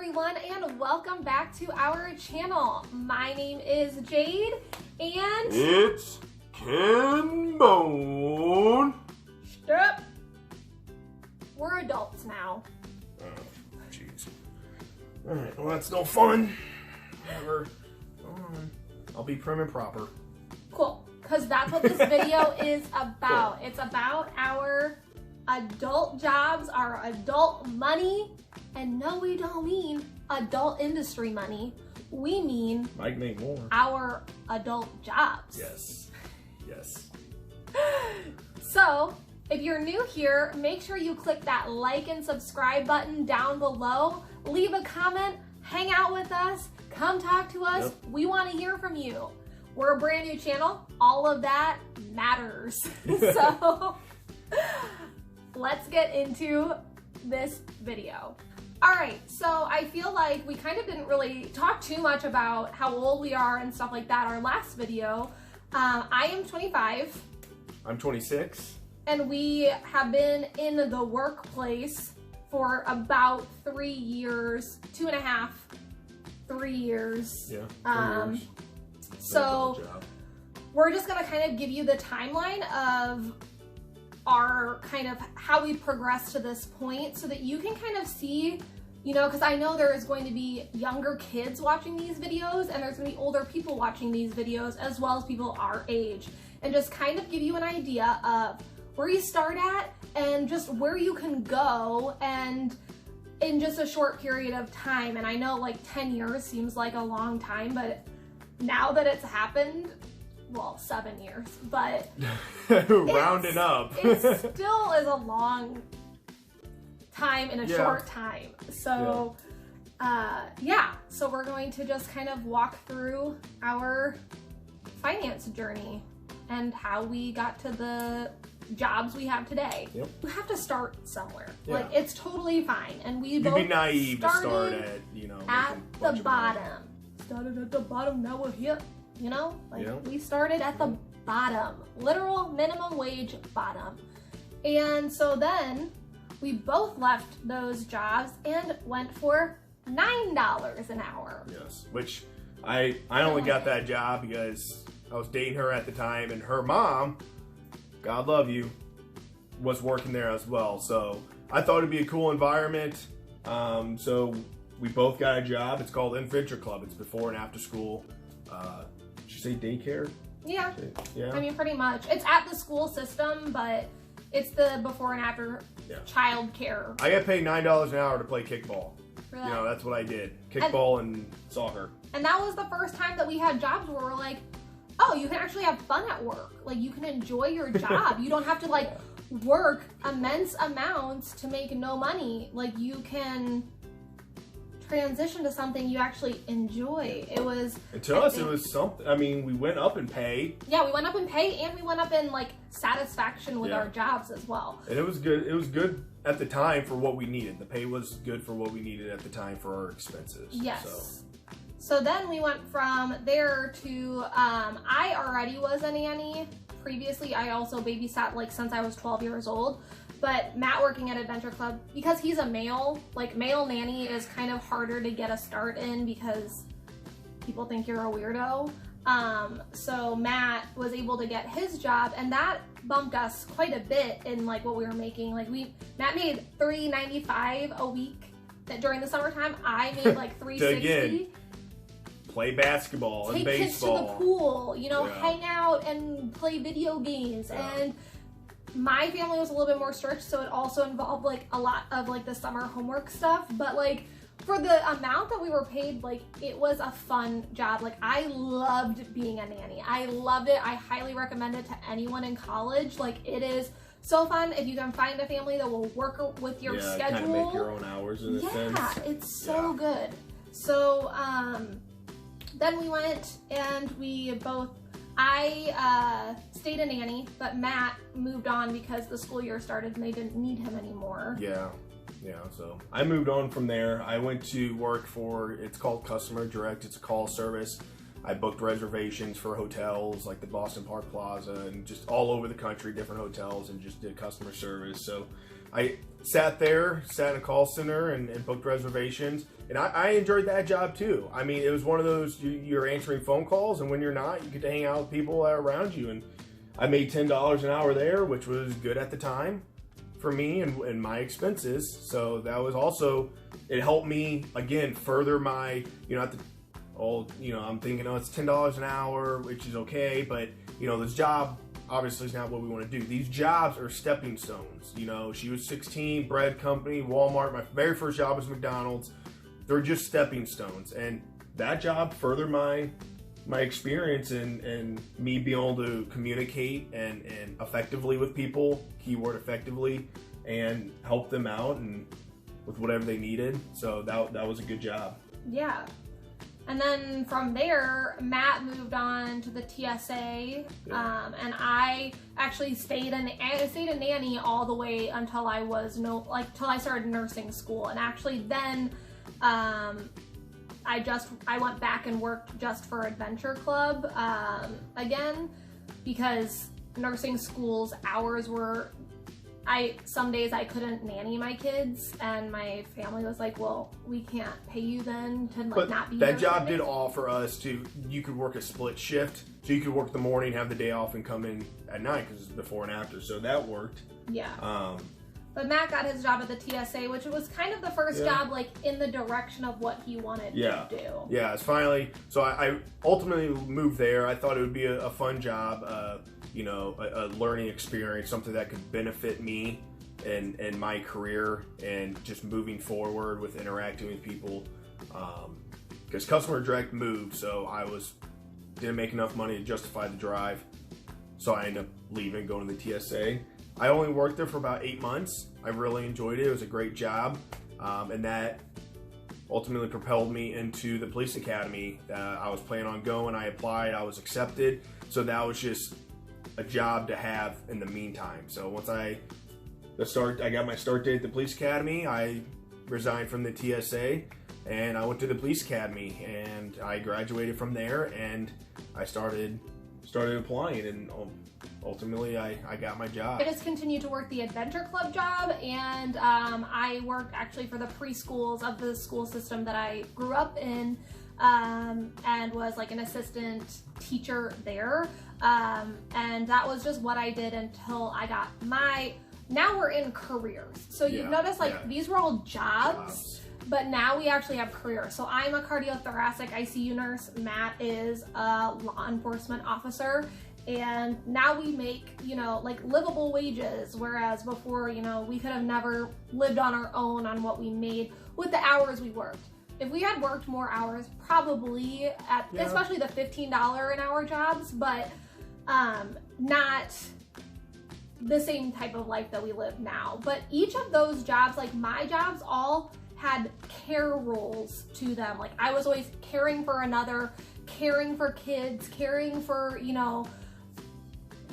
everyone, and welcome back to our channel. My name is Jade, and it's Ken Bone. Stop. We're adults now. Oh, jeez. Alright, well that's no fun. Whatever. I'll be prim and proper. Cool, because that's what this video is about. Cool. It's about our adult jobs, our adult money, and no, we don't mean adult industry money. We mean might make more. Our adult jobs. Yes. Yes. So, if you're new here, make sure you click that like and subscribe button down below. Leave a comment, hang out with us, come talk to us. Yep. We want to hear from you. We're a brand new channel. All of that matters. So, let's get into this video. All right, so I feel like we kind of didn't really talk too much about how old we are and stuff like that. Our last video, I am 25. I'm 26. And we have been in the workplace for about 3 years, 2.5, 3 years. Yeah, 3 years. So we're just gonna kind of give you the timeline of our kind of how we progressed to this point so that you can kind of see, you know, because I know there is going to be younger kids watching these videos and there's going to be older people watching these videos as well as people our age, and just kind of give you an idea of where you start at and just where you can go and in just a short period of time. And I know like 10 years seems like a long time, but now that it's happened, well, 7 years, but rounding up. It still is a long time in a short time. So, yeah, so we're going to just kind of walk through our finance journey and how we got to the jobs we have today. Yep. We have to start somewhere. Yeah. Like, it's totally fine. And we both be naive to start at, you know, at the bottom. Started at the bottom, now we're here. You know, like we started at the bottom, literal minimum wage bottom. And so then we both left those jobs and went for $9 an hour. Yes, which I only got that job because I was dating her at the time, and her mom, God love you, was working there as well. So I thought it'd be a cool environment. So we both got a job. It's called Adventure Club. It's before and after school. Did you say daycare? Yeah. Yeah. I mean, pretty much. It's at the school system, but it's the before and after child care. I got paid $9 an hour to play kickball. Really? You know, that's what I did. Kickball and soccer. And that was the first time that we had jobs where we're like, oh, you can actually have fun at work. Like, you can enjoy your job. You don't have to, like, work immense amounts to make no money. Like, you can transition to something you actually enjoy. It was, and to us, it was something. I mean, we went up in pay. Yeah, we went up in pay, and we went up in like satisfaction with our jobs as well. And it was good. It was good at the time for what we needed. The pay was good for what we needed at the time for our expenses. Yes. So then we went from there to I already was a nanny. Previously, I also babysat like since I was 12 years old. But Matt working at Adventure Club, because he's a male, like male nanny is kind of harder to get a start in because people think you're a weirdo. So Matt was able to get his job, and that bumped us quite a bit in like what we were making. Like Matt made $3.95 a week. That during the summertime, I made like $3.60. Play basketball and baseball. Take kids to the pool, you know, hang out and play video games. And my family was a little bit more strict, so it also involved like a lot of like the summer homework stuff, but like for the amount that we were paid, like it was a fun job. Like I loved being a nanny. I loved it. I highly recommend it to anyone in college. Like it is so fun if you can find a family that will work with your schedule. Kind of make your own hours in a sense. Yeah, it's so good. So then we went and we both, I stayed a nanny, but Matt moved on because the school year started and they didn't need him anymore. Yeah, so I moved on from there. I went to work for, it's called Customer Direct. It's a call service. I booked reservations for hotels like the Boston Park Plaza and just all over the country, different hotels, and just did customer service. So I sat in a call center and booked reservations. And I enjoyed that job too. I mean, it was one of those, you're answering phone calls, and when you're not, you get to hang out with people around you. And I made $10 an hour there, which was good at the time for me and my expenses. So that was also, it helped me, again, further my, I'm thinking, oh, it's $10 an hour, which is okay, but, this job obviously is not what we want to do. These jobs are stepping stones. She was 16, bread company, Walmart. My very first job was McDonald's. They're just stepping stones. And that job furthered my experience and me being able to communicate and effectively with people, keyword effectively, and help them out and with whatever they needed. So that was a good job. Yeah. And then from there, Matt moved on to the TSA, and I actually stayed a nanny all the way until I till I started nursing school. And actually then, I went back and worked just for Adventure Club again, because nursing school's hours were, some days I couldn't nanny my kids, and my family was like, well, we can't pay you then to not be here. That job did offer us you could work a split shift, so you could work the morning, have the day off, and come in at night because it's before and after, so that worked. Yeah. But Matt got his job at the TSA, which was kind of the first job in the direction of what he wanted to do. Yeah, it's finally, so I ultimately moved there. I thought it would be a fun job, a learning experience, something that could benefit me and my career and just moving forward with interacting with people. Because Customer Direct moved, so didn't make enough money to justify the drive. So I ended up leaving, going to the TSA. I only worked there for about 8 months. I really enjoyed it. It was a great job. And that ultimately propelled me into the police academy. I was planning on going. I applied. I was accepted. So that was just a job to have in the meantime. So once I got my start date at the police academy, I resigned from the TSA and I went to the police academy and I graduated from there and I started applying, and ultimately I got my job. I just continued to work the Adventure Club job, and I worked actually for the preschools of the school system that I grew up in, and was an assistant teacher there. And that was just what I did until I got now we're in careers. So you've noticed these were all jobs, but now we actually have careers. So I'm a cardiothoracic ICU nurse. Matt is a law enforcement officer. And now we make, livable wages, whereas before, we could have never lived on our own on what we made with the hours we worked. If we had worked more hours, probably especially the $15 an hour jobs, but not the same type of life that we live now. But each of those jobs, my jobs, all had care roles to them. I was always caring for another, caring for kids, caring for,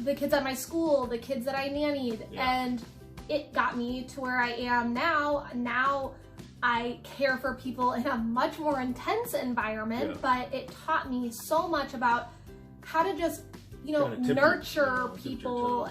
the kids at my school, the kids that I nannied, and it got me to where I am now. Now I care for people in a much more intense environment, but it taught me so much about how to just, nurture people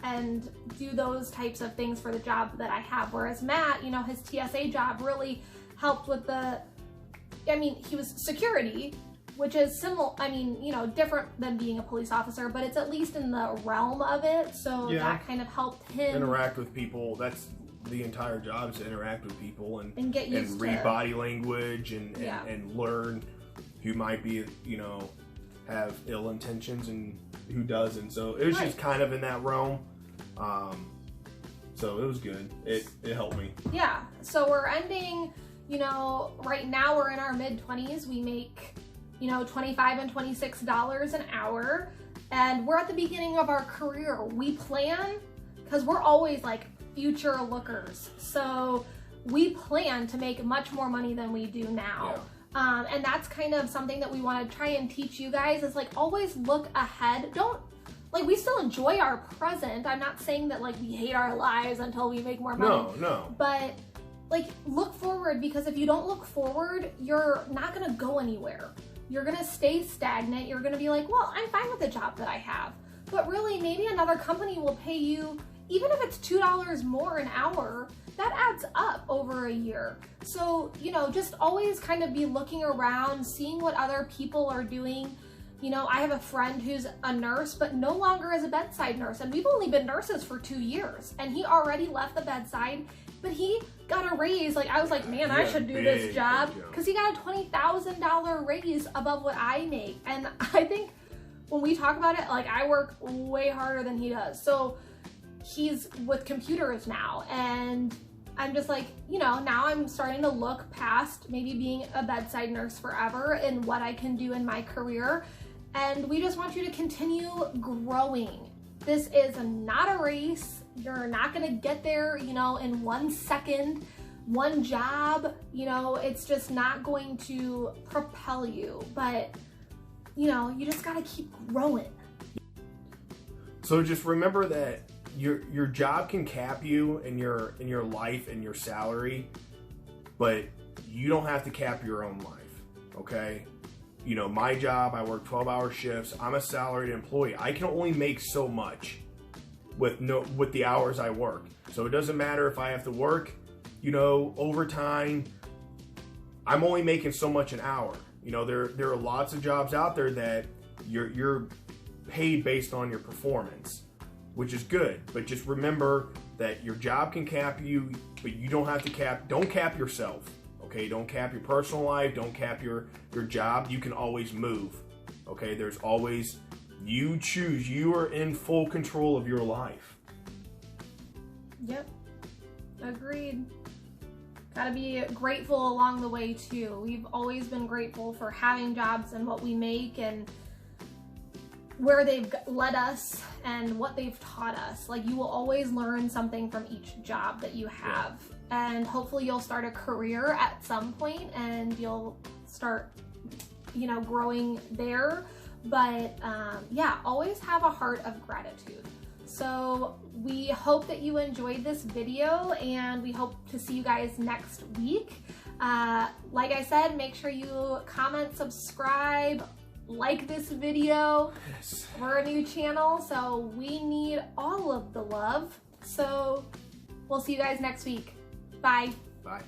and do those types of things for the job that I have. Whereas Matt, his TSA job really helped with he was security, which is similar, different than being a police officer, but it's at least in the realm of it. So that kind of helped him interact with people. That's the entire job, is to interact with people and get used read body language and learn who might be, have ill intentions and who doesn't. So it was just kind of in that realm. So it was good. It helped me. Yeah. So we're ending, right now we're in our mid-20s. We make, $25 and $26 an hour. And we're at the beginning of our career. We plan, because we're always future lookers. So we plan to make much more money than we do now. Yeah. And that's kind of something that we want to try and teach you guys, is always look ahead. Don't, we still enjoy our present. I'm not saying that we hate our lives until we make more money. No. But look forward, because if you don't look forward, you're not going to go anywhere. You're going to stay stagnant. You're going to be well, I'm fine with the job that I have. But really, maybe another company will pay you even if it's $2 more an hour, that adds up over a year. So, you know, just always kind of be looking around, seeing what other people are doing. You know, I have a friend who's a nurse, but no longer is a bedside nurse. And we've only been nurses for 2 years. And he already left the bedside, but he got a raise. Like, I was like, man, I should do this job. Because he got a $20,000 raise above what I make. And I think when we talk about it, like, I work way harder than he does. So he's with computers now. And I'm just like, you know, now I'm starting to look past maybe being a bedside nurse forever and what I can do in my career. And we just want you to continue growing. This is not a race. You're not gonna get there, you know, in 1 second, one job, you know, it's just not going to propel you. But, you know, you just gotta keep growing. So just remember that your job can cap you in your life and your salary, but you don't have to cap your own life, okay? You know, my job, I work 12-hour shifts. I'm a salaried employee. I can only make so much with the hours I work. So it doesn't matter if I have to work, you know, overtime. I'm only making so much an hour. You know, there are lots of jobs out there that you're paid based on your performance, which is good. But just remember that your job can cap you, but you don't have to don't cap yourself. Okay, don't cap your personal life, don't cap your job. You can always move. Okay, there's always, you choose, you are in full control of your life. Yep, agreed. Gotta be grateful along the way too. We've always been grateful for having jobs and what we make and where they've led us and what they've taught us. Like, you will always learn something from each job that you have. Yeah. And hopefully you'll start a career at some point and you'll start, you know, growing there. But yeah, always have a heart of gratitude. So we hope that you enjoyed this video and we hope to see you guys next week. Like I said, make sure you comment, subscribe, like this video. Yes. We're a new channel, so we need all of the love. So we'll see you guys next week. Bye. Bye.